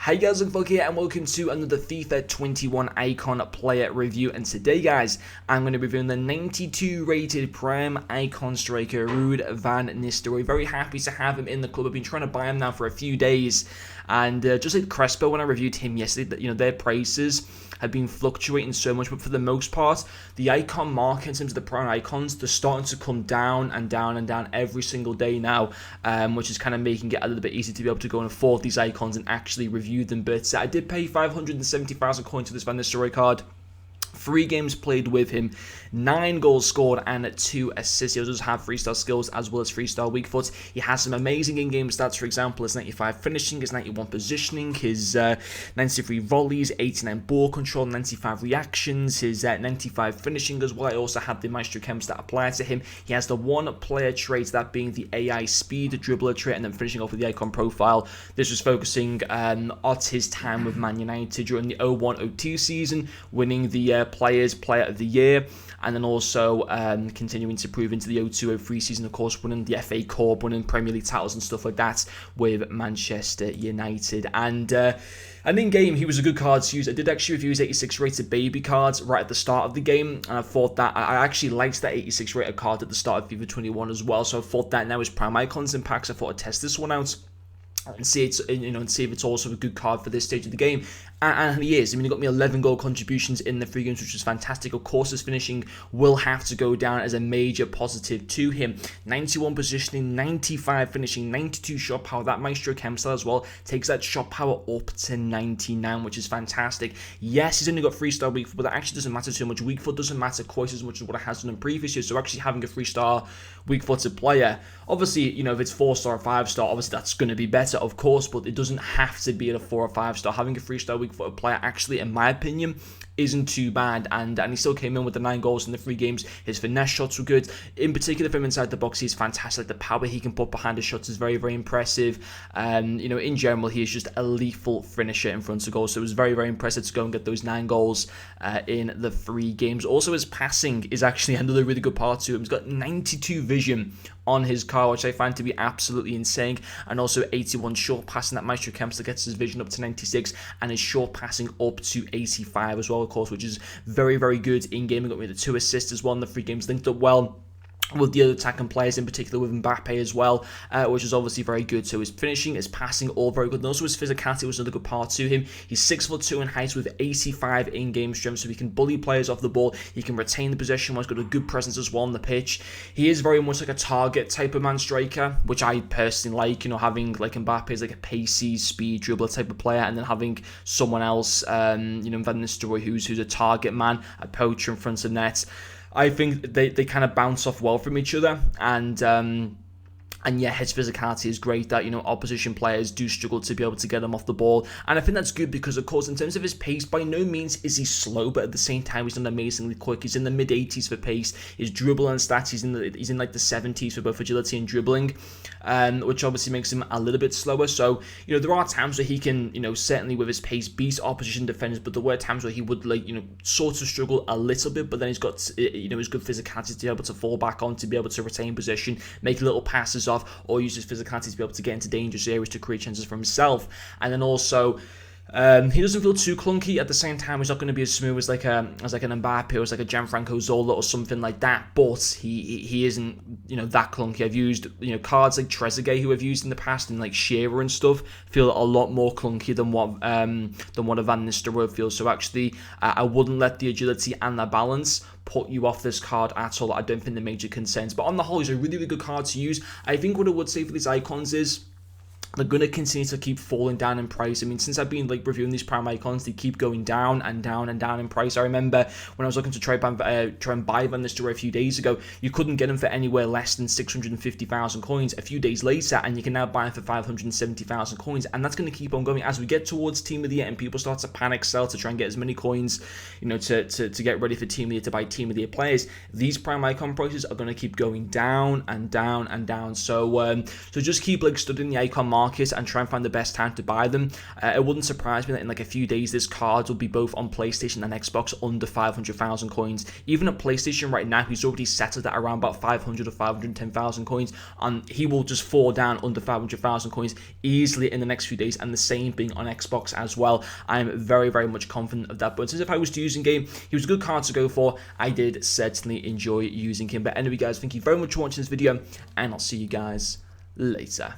Hey guys, Luke here and welcome to another FIFA 21 Icon Player Review. And today guys, I'm going to be reviewing the 92 rated Prime Icon striker Ruud Van Nistelrooy. Very happy to have him in the club. I've been trying to buy him now for a few days. And just like Crespo, when I reviewed him yesterday, their prices had been fluctuating so much, but for the most part, the icon market in terms of the prime icons, they're starting to come down and down and down every single day now, which is kind of making it a little bit easier to be able to go and afford these icons and actually review them. But I did pay 570,000 coins for this Van Nistelrooy card. 3 games played with him, 9 goals scored and 2 assists. He does have 3-star skills as well as 3-star weak foot. He has some amazing in-game stats, for example, his 95 finishing, his 91 positioning, his 93 volleys, 89 ball control, 95 reactions, his 95 finishing as well. I also have the Maestro Chems that apply to him. He has the one player trait, that being the AI speed dribbler trait, and then finishing off with the icon profile. This was focusing at his time with Man United during the 01-02 season, winning the Player of the Year, and then also continuing to prove into the 02-03 season, of course, winning the FA Cup, winning Premier League titles and stuff like that with Manchester United. And in game, he was a good card to use. I did actually review his 86 rated baby cards right at the start of the game, and I thought that I actually liked that 86 rated card at the start of FIFA 21 as well. So I thought that now his prime icons and packs, I thought I'd test this one out and see if it's also a good card for this stage of the game. And he is. I mean, he got me 11 goal contributions in the 3 games, which was fantastic. Of course, his finishing will have to go down as a major positive to him. 91 positioning, 95 finishing, 92 shot power. That Maestro Chems as well takes that shot power up to 99, which is fantastic. Yes, he's only got 3-star weak foot, but that actually doesn't matter too much. Weak foot doesn't matter quite as much as what it has done in previous years. So actually having a 3-star weak-footed player, obviously, if it's 4-star or 5-star, obviously that's going to be better, of course, but it doesn't have to be at a 4 or 5-star. Having a 3-star weak-footed player actually, in my opinion, isn't too bad, and he still came in with the 9 goals in the 3 games. His finesse shots were good. In particular, from inside the box, he's fantastic. The power he can put behind his shots is very, very impressive. In general, he is just a lethal finisher in front of goal. So it was very, very impressive to go and get those 9 goals in the 3 games. Also, his passing is actually another really good part to him. He's got 92 vision on his car, which I find to be absolutely insane, and also 81 short passing. That Maestro Chems that gets his vision up to 96, and his short passing up to 85 as well, of course, which is very, very good in game. He got me the 2 assists as well in the 3 games, linked up well with the other attacking players, in particular with Mbappe as well, which is obviously very good. So his finishing, his passing, all very good. And also his physicality was another good part to him. He's 6'2" in height with 85 in-game strength, so he can bully players off the ball. He can retain the possession. He's got a good presence as well on the pitch. He is very much like a target type of man striker, which I personally like. Having like Mbappe is like a pacey, speed dribbler type of player, and then having someone else, Van Nistelrooy, who's a target man, a poacher in front of net. I think they kind of bounce off well from each other, and yeah, his physicality is great. That opposition players do struggle to be able to get him off the ball, and I think that's good because, of course, in terms of his pace, by no means is he slow, but at the same time, he's not amazingly quick. He's in the mid 80s for pace. His dribble and stats, he's in like the 70s for both agility and dribbling, which obviously makes him a little bit slower. So there are times where he can certainly with his pace beat opposition defenders, but there were times where he would sort of struggle a little bit. But then he's got his good physicality to be able to fall back on, to be able to retain possession, make little passes off, or use his physicality to be able to get into dangerous areas to create chances for himself. And then also, he doesn't feel too clunky. At the same time, he's not going to be as smooth as like an Mbappe or as like a Gianfranco Zola or something like that. But he isn't that clunky. I've used cards like Trezeguet, who I've used in the past, and like Shearer and stuff, feel a lot more clunky than what a Van Nistelrooy feels. So actually, I wouldn't let the agility and the balance put you off this card at all. I don't think the major concerns. But on the whole, he's a really, really good card to use. I think what I would say for these icons is they're going to continue to keep falling down in price. I mean, since I've been reviewing these prime icons, they keep going down and down and down in price. I remember when I was looking to try and buy Van Nistelrooy a few days ago, you couldn't get them for anywhere less than 650,000 coins. A few days later, and you can now buy them for 570,000 coins, and that's going to keep on going as we get towards Team of the Year and people start to panic sell to try and get as many coins, to get ready for Team of the Year, to buy Team of the Year players. These prime icon prices are going to keep going down and down and down. So just keep studying the icon market market and try and find the best time to buy them. It wouldn't surprise me that in like a few days this card will be both on PlayStation and Xbox under 500,000 coins. Even at PlayStation right now, he's already settled at around about 500 or 510,000 coins, and he will just fall down under 500,000 coins easily in the next few days, and the same being on Xbox as well. I'm very, very much confident of that. But since if I was to use in game, he was a good card to go for. I did certainly enjoy using him. But anyway, guys, thank you very much for watching this video, and I'll see you guys later.